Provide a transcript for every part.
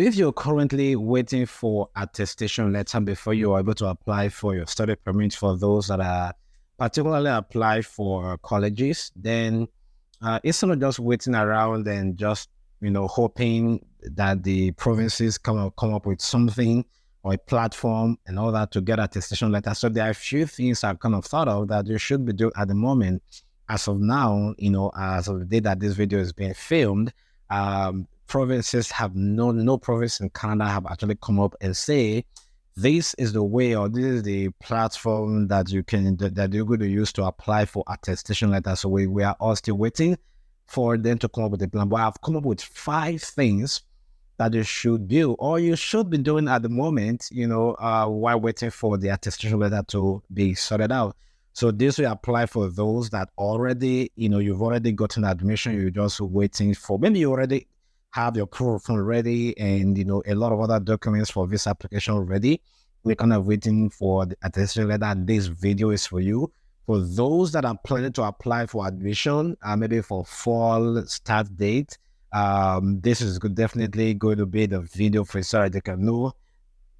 If you're currently waiting for attestation letter before you are able to apply for your study permit for those that are particularly apply for colleges, then instead of just waiting around and just hoping that the provinces come up with something or a platform and all that to get attestation letter. So there are a few things I've kind of thought of that you should be doing at the moment. As of now, as of the day that this video is being filmed, provinces have no province in Canada have actually come up and say this is the way or this is the platform that you're going to use to apply for attestation letters. So we are all still waiting for them to come up with a plan. But I've come up with 5 things that you should do or you should be doing at the moment, while waiting for the attestation letter to be sorted out. So this will apply for those that already, you've already gotten admission, you're just waiting for, maybe you already have your proof of fund ready and, a lot of other documents for visa application ready. We're kind of waiting for the attestation letter. This video is for you. For those that are planning to apply for admission, maybe for fall start date, this is definitely going to be the video for you so that you can know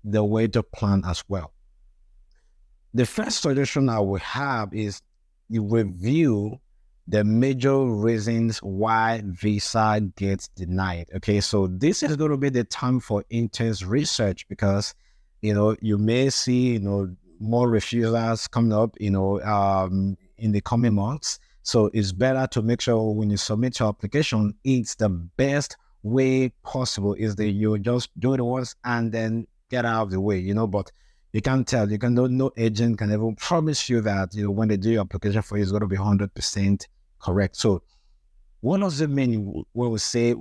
the way to plan as well. The first suggestion I will have is you review the major reasons why visa gets denied. Okay, so this is going to be the time for intense research because, you may see, more refusals coming up, in the coming months. So it's better to make sure when you submit your application, it's the best way possible is that you just do it once and then get out of the way, but you can't tell, no agent can ever promise you that, when they do your application for you, it's going to be 100% correct. So what does it mean when we say,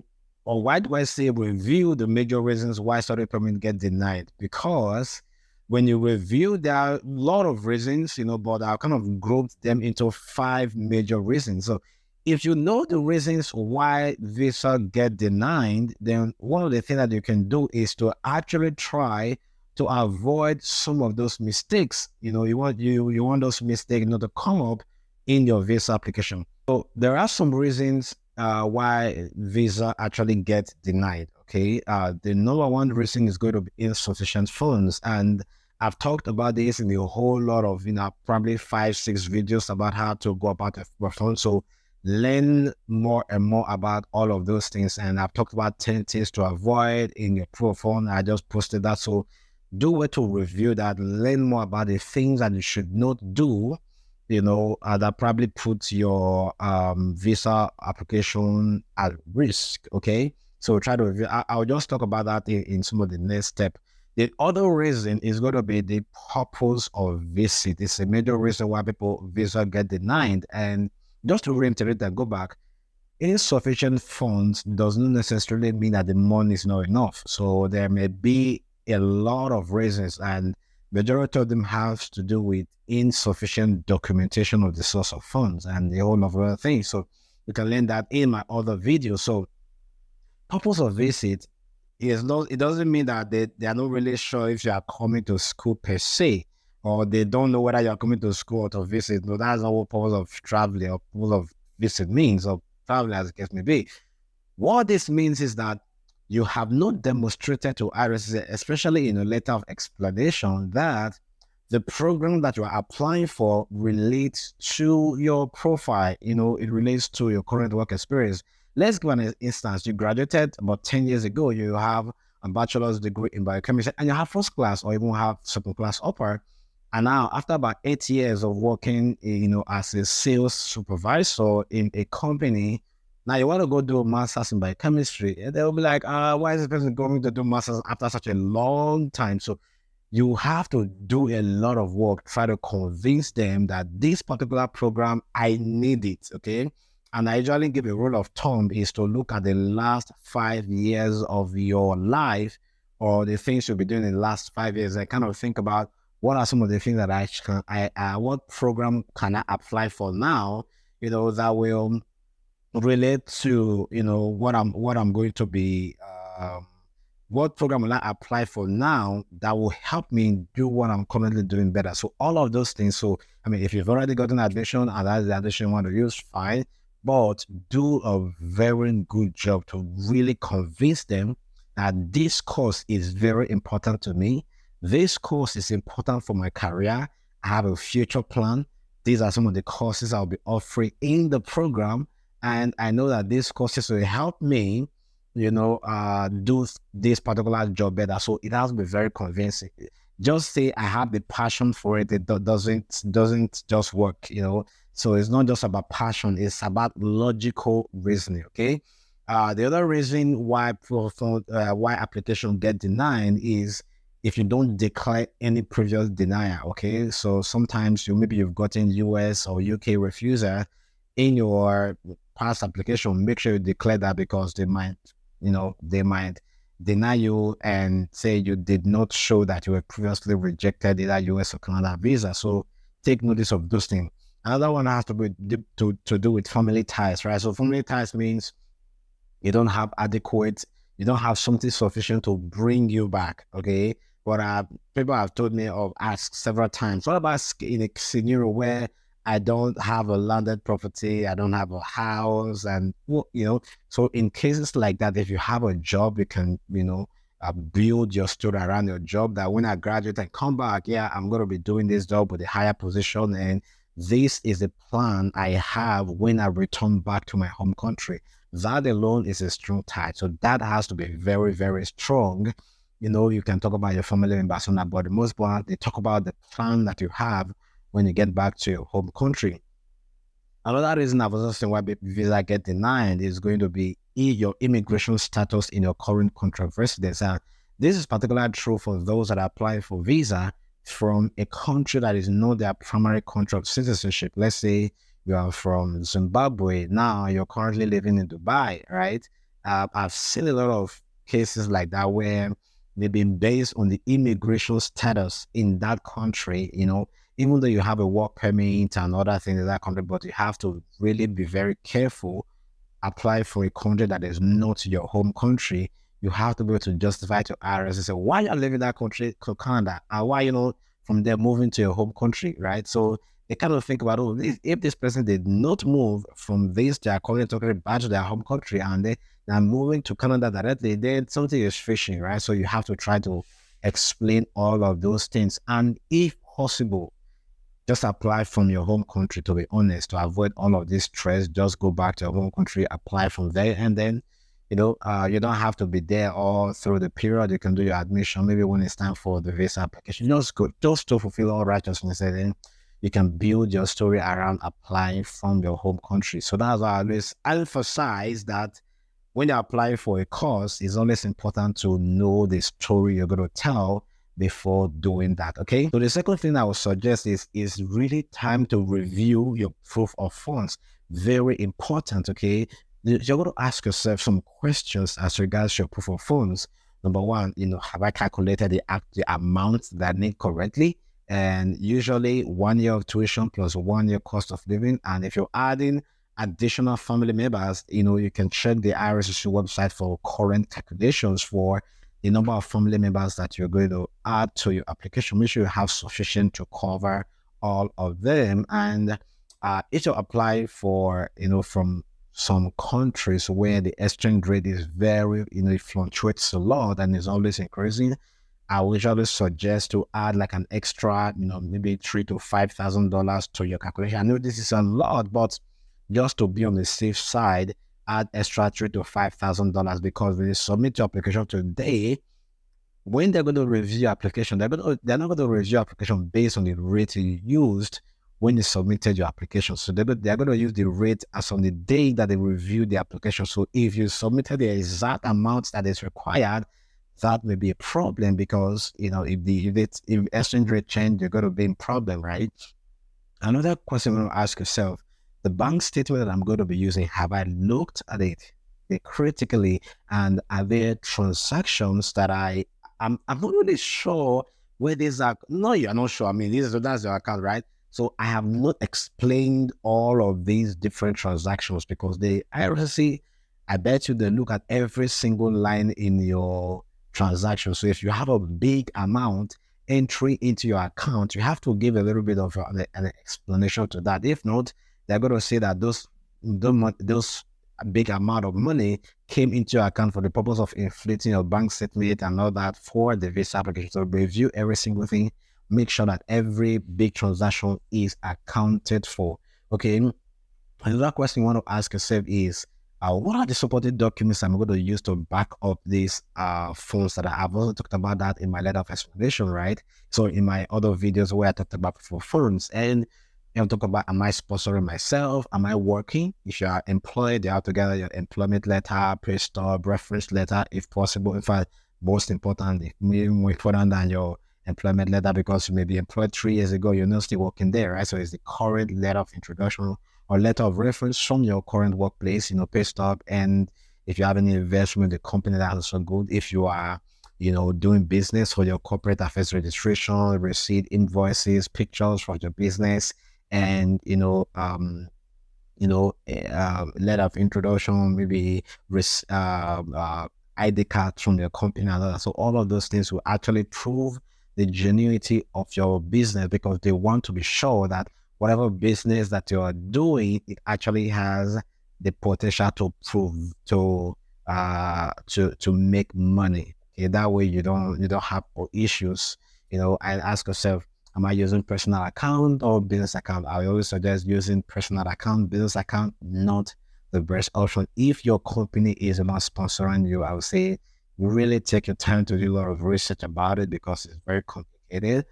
or why do I say review the major reasons why study permit get denied? Because when you review, there are a lot of reasons, but I've kind of grouped them into 5 major reasons. So if you know the reasons why visa get denied, then one of the things that you can do is to actually try to avoid some of those mistakes. You want those mistakes not to come up in your visa application. So there are some reasons why visa actually gets denied. Okay, the number one reason is going to be insufficient funds, and I've talked about this in a whole lot of probably 5-6 videos about how to go about a fund. So learn more and more about all of those things, and I've talked about 10 things to avoid in your proof of fund. I just posted that, so do wait to review that, learn more about the things that you should not do, that probably puts your visa application at risk. Okay, so try to review. I'll just talk about that in some of the next step. The other reason is going to be the purpose of visit. It's a major reason why people visa get denied. And just to reiterate and go back, insufficient funds does not necessarily mean that the money is not enough. So there may be a lot of reasons, and majority of them have to do with insufficient documentation of the source of funds and the whole of other things. So you can learn that in my other video. So purpose of visit is not, it doesn't mean that they are not really sure if you are coming to school per se, or they don't know whether you're coming to school or to visit. No, that's not what purpose of traveling or purpose of visit means, or traveling as the case may be. What this means is that you have not demonstrated to IRS, especially in a letter of explanation, that the program that you are applying for relates to your profile. It relates to your current work experience. Let's give an instance. You graduated about 10 years ago. You have a bachelor's degree in biochemistry and you have first class or even have second class upper. And now, after about 8 years of working, as a sales supervisor in a company, now you want to go do a master's in biochemistry, and they'll be like, why is this person going to do master's after such a long time? So you have to do a lot of work, try to convince them that this particular program, I need it, okay? And I usually give a rule of thumb is to look at the last 5 years of your life, or the things you'll be doing in the last 5 years. I kind of think about what are some of the things that what program can I apply for now, that will relate to, what I'm going to be, what program will I apply for now that will help me do what I'm currently doing better. So all of those things. So, if you've already gotten admission and that's the admission you want to use, fine. But do a very good job to really convince them that this course is very important to me. This course is important for my career. I have a future plan. These are some of the courses I'll be offering in the program. And I know that these courses will help me, do this particular job better. So it has to be very convincing. Just say I have the passion for it. It doesn't just work, So it's not just about passion. It's about logical reasoning. Okay. The other reason why application get denied is if you don't declare any previous denial. Okay, so sometimes maybe you've gotten US or UK refuser in your past application. Make sure you declare that because they might deny you and say you did not show that you were previously rejected either US or Canada visa. So take notice of those things. Another one has to be to do with family ties, right? So family ties means you don't have something sufficient to bring you back, okay? But people have told me or asked several times, what about in a scenario where I don't have a landed property, I don't have a house, and, so in cases like that, if you have a job, you can, build your story around your job that when I graduate and come back, yeah, I'm going to be doing this job with a higher position, and this is the plan I have when I return back to my home country. That alone is a strong tie. So that has to be very, very strong. You can talk about your family members on that, but the most part, they talk about the plan that you have when you get back to your home country. Another reason I've also seen why visa get denied is going to be your immigration status in your current country of residence. And this is particularly true for those that apply for visa from a country that is not their primary country of citizenship. Let's say you are from Zimbabwe. Now you're currently living in Dubai, right? I've seen a lot of cases like that where they've been based on the immigration status in that country, even though you have a work permit and other things in that country, but you have to really be very careful, apply for a country that is not your home country. You have to be able to justify to IRS and say why you're leaving that country to Canada and why, from there moving to your home country, right? So they kind of think about, if this person did not move from this, they are calling it back to their home country and they're moving to Canada directly, then something is fishy, right? So you have to try to explain all of those things. And if possible, just apply from your home country, to be honest, to avoid all of this stress. Just go back to your home country, apply from there, and then, you don't have to be there all through the period. You can do your admission, maybe when it's time for the visa application. Just to fulfill all righteousness, and then you can build your story around applying from your home country. So that's why I always emphasize that when you apply for a course, it's always important to know the story you're going to tell before doing that, okay? So the second thing I would suggest is really time to review your proof of funds. Very important, okay? You're going to ask yourself some questions as regards your proof of funds. Number one, have I calculated the amount that I need correctly? And usually 1 year of tuition plus 1 year cost of living. And if you're adding additional family members, you can check the IRS website for current calculations for the number of family members that you're going to add to your application. Make sure you have sufficient to cover all of them. And if you apply for, from some countries where the exchange rate is very, it fluctuates a lot and is always increasing, I would usually suggest to add like an extra, maybe $3,000 to $5,000 to your calculation. I know this is a lot, but just to be on the safe side, add extra $3,000 to $5,000 because when you submit your application today, when they're going to review your application, they're not going to review your application based on the rate you used when you submitted your application. So they're going to use the rate as on the day that they review the application. So if you submitted the exact amount that is required, that may be a problem because if exchange rate change, you're going to be in problem, right? Another question you want to ask yourself: the bank statement that I'm going to be using, have I looked at it critically, and are there transactions that I'm not really sure where these are? No, you're not sure. I mean, that's your account, right? So I have not explained all of these different transactions because the IRC, I bet you they look at every single line in your transaction. So if you have a big amount entry into your account, you have to give a little bit of an explanation to that. If not, they're going to say that those a big amount of money came into your account for the purpose of inflating your bank statement and all that for the visa application. So review every single thing. Make sure that every big transaction is accounted for. Okay. Another question you want to ask yourself is, what are the supporting documents I'm going to use to back up these funds that I've also talked about that in my letter of explanation, right? So in my other videos where I talked about for funds, and talk about, am I sponsoring myself? Am I working? If you are employed, you have to gather your employment letter, pay stub, reference letter, if possible. In fact, most importantly, even more important than your employment letter, because you may be employed 3 years ago, you're not still working there, right? So it's the current letter of introduction or letter of reference from your current workplace, pay stub. And if you have any investment in the company, that's also good. If you are, doing business for your corporate affairs registration, receipt, invoices, pictures from your business, and letter of introduction, maybe ID cards from your company and all that. So all of those things will actually prove the genuinity of your business, because they want to be sure that whatever business that you are doing, it actually has the potential to prove to make money. Okay, that way you don't have issues. And ask yourself, am I using personal account or business account? I always suggest using personal account. Business account, not the best option. If your company is not sponsoring you, I would say really take your time to do a lot of research about it, because it's very complicated.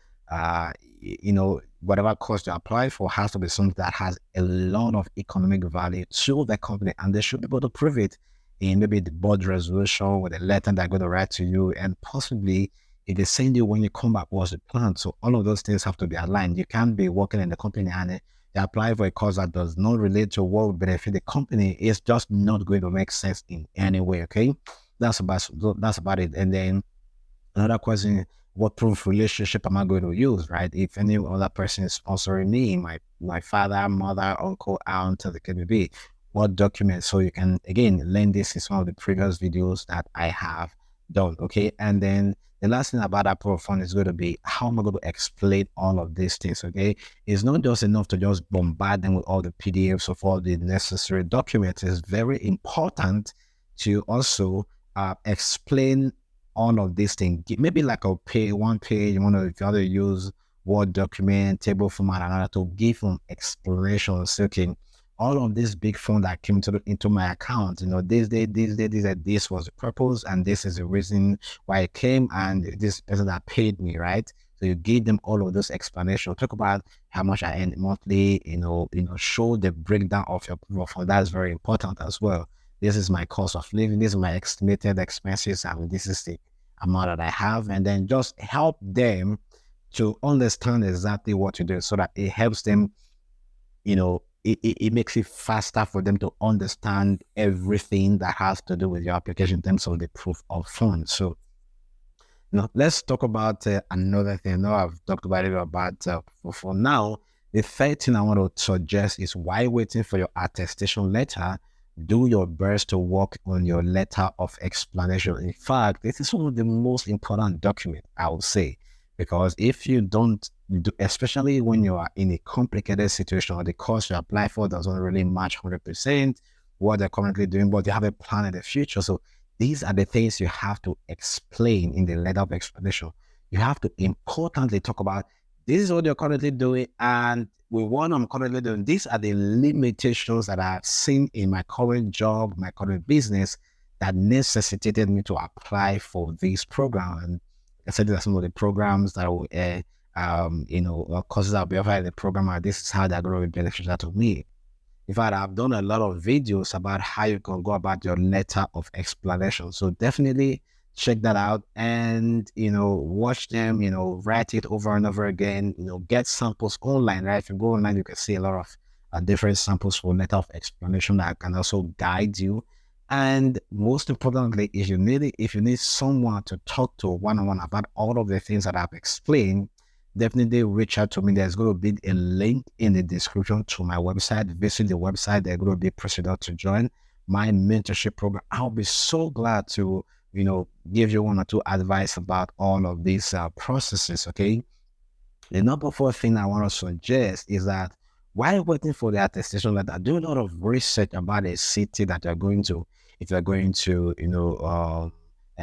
Whatever cost you apply for has to be something that has a lot of economic value to the company, and they should be able to prove it in maybe the board resolution with a letter they're going to write to you, and possibly if they send you when you come back what's the plan. So all of those things have to be aligned. You can't be working in the company and they apply for a course that does not relate to what would benefit the company. It's just not going to make sense in any way. Okay, that's about it. And then another question: what proof relationship am I going to use, right? If any other person is sponsoring me, my father, mother, uncle, aunt, the can be, what documents? So you can again learn this in some of the previous videos that I have done. Okay, and then the last thing about that proof of fund is going to be, how am I going to explain all of these things? Okay, it's not just enough to just bombard them with all the PDFs of all the necessary documents. It's very important to also explain all of these things. Maybe like a one page, if you want to use Word document, table format, and other, to give them explanations. Okay, all of this big fund that came into my account, this was the purpose, and this is the reason why it came, and this person that paid me, right? So you give them all of those explanations. Talk about how much I earn monthly, show the breakdown of your profile. That's very important as well. This is my cost of living, this is my estimated expenses, and this is the amount that I have. And then just help them to understand exactly what you do, so that it helps them, it makes it faster for them to understand everything that has to do with your application in terms of the proof of funds. So now let's talk about another thing. Now I've talked about it about for now. The third thing I want to suggest is, while waiting for your attestation letter, do your best to work on your letter of explanation. In fact, this is one of the most important documents, I would say, because if you don't do, especially when you are in a complicated situation, or the course you apply for doesn't really match 100% what they're currently doing, but you have a plan in the future. So these are the things you have to explain in the letter of explanation. You have to importantly talk about, this is what you're currently doing, and with what I'm currently doing, these are the limitations that I've seen in my current job, my current business, that necessitated me to apply for this program. And I said that some of the programs that will, courses I'll be offering the program, and this is how they're going to be beneficial to me. In fact, I've done a lot of videos about how you can go about your letter of explanation. So definitely check that out, and watch them, write it over and over again, get samples online, right? If you go online, you can see a lot of different samples for letter of explanation that can also guide you. And most importantly, if you need someone to talk to one-on-one about all of the things that I've explained, definitely reach out to me. There's going to be a link in the description to my website. Visit the website. There's going to be procedure to join my mentorship program. I'll be so glad to give you one or two advice about all of these processes. Okay, the number 4 thing I want to suggest is that while waiting for the attestation letter, do a lot of research about a city that you're going to. If you're going to,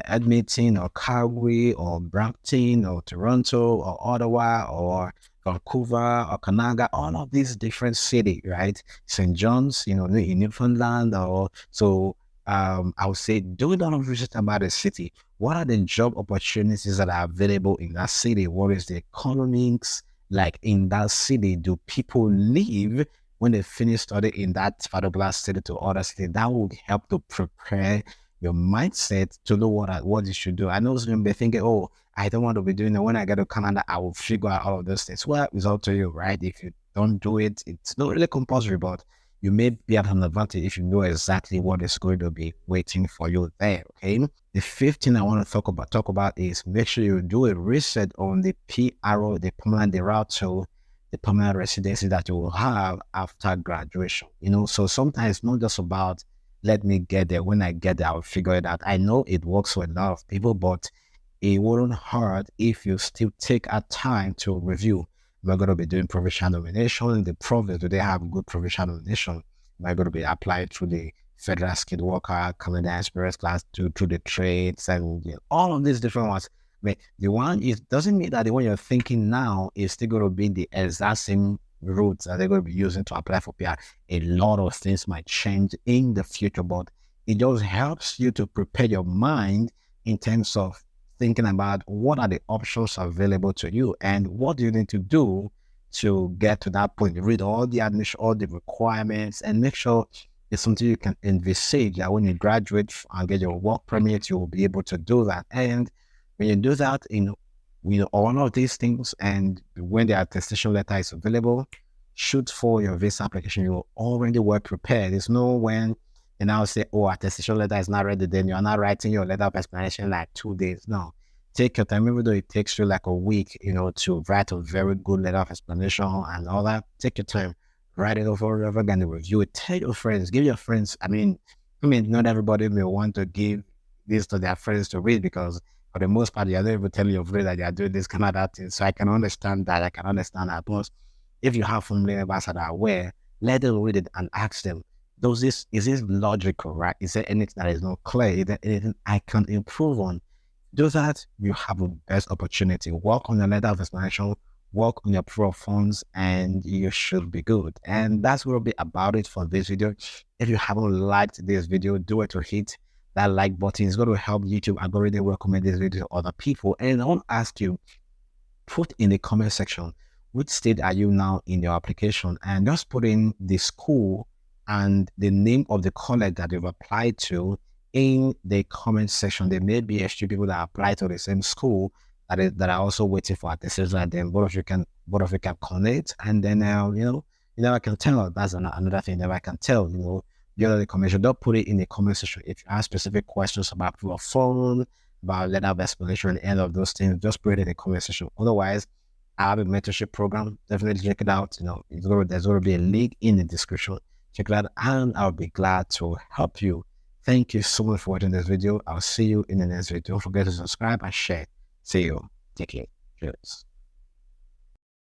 Edmonton or Calgary or Brampton or Toronto or Ottawa or Vancouver or Canada, all of these different cities, right? St. John's, in Newfoundland, or so. I would say do a lot of research about the city. What are the job opportunities that are available in that city? What is the economics like in that city? Do people live when they finish study in that particular city to other city? That will help to prepare your mindset to know what you should do. I know some people thinking, oh, I don't want to be doing it. When I get to Canada, I will figure out all of those things. Well, it's up to you, right? If you don't do it, it's not really compulsory, but you may be at an advantage if you know exactly what is going to be waiting for you there. Okay. The fifth thing I want to talk about is make sure you do a research on the PRO, the route to the permanent residency that you will have after graduation. So sometimes it's not just about let me get there. When I get there, I'll figure it out. I know it works for a lot of people, but it wouldn't hurt if you still take a time to review. We're going to be doing provincial nomination. The province, do they have good provincial nomination? We're going to be applied through the federal skilled worker, Canadian experience class, through the trades, and all of these different ones. But the one is doesn't mean that the one you're thinking now is still going to be the exact same routes that they're going to be using to apply for PR. A lot of things might change in the future, but it just helps you to prepare your mind in terms of thinking about what are the options available to you and what do you need to do to get to that point. Read all the admission, all the requirements, and make sure it's something you can envisage that when you graduate and get your work permit, you will be able to do that. And when you do that, all of these things, and when the attestation letter is available, shoot for your visa application. You're already well prepared. There's no when and I'll say, oh, attestation letter is not ready, then you're not writing your letter of explanation like 2 days. No, take your time, even though it takes you like a week, to write a very good letter of explanation and all that. Take your time, write it over and over again, review it, tell your friends, give your friends. I mean, not everybody may want to give this to their friends to read because for the most part, you're not even telling your friends that you're doing this kind of that thing. So I can understand that. But if you have family members that are aware, let them read it and ask them, is this logical, right? Is there anything that is not clear? Is there anything I can improve on? Do that, you have the best opportunity. Work on your letter of explanation, work on your proof of funds, and you should be good. And that's what will be about it for this video. If you haven't liked this video, do it to hit that like button. It's going to help YouTube algorithm recommend this video to other people. And I want to ask you, put in the comment section, which state are you now in your application? And just put in the school and the name of the college that you've applied to in the comment section. There may be a few people that apply to the same school that are also waiting for attestation, and then both of you can connect, and then I can tell. That's another thing that I can tell. The other information, don't put it in the comment section. If you have specific questions about proof of fund, about letter of explanation, and any of those things, just put it in the comment section. Otherwise, I have a mentorship program. Definitely check it out. There's going to be a link in the description. Check it out, and I'll be glad to help you. Thank you so much for watching this video. I'll see you in the next video. Don't forget to subscribe and share. See you. Take care. Cheers.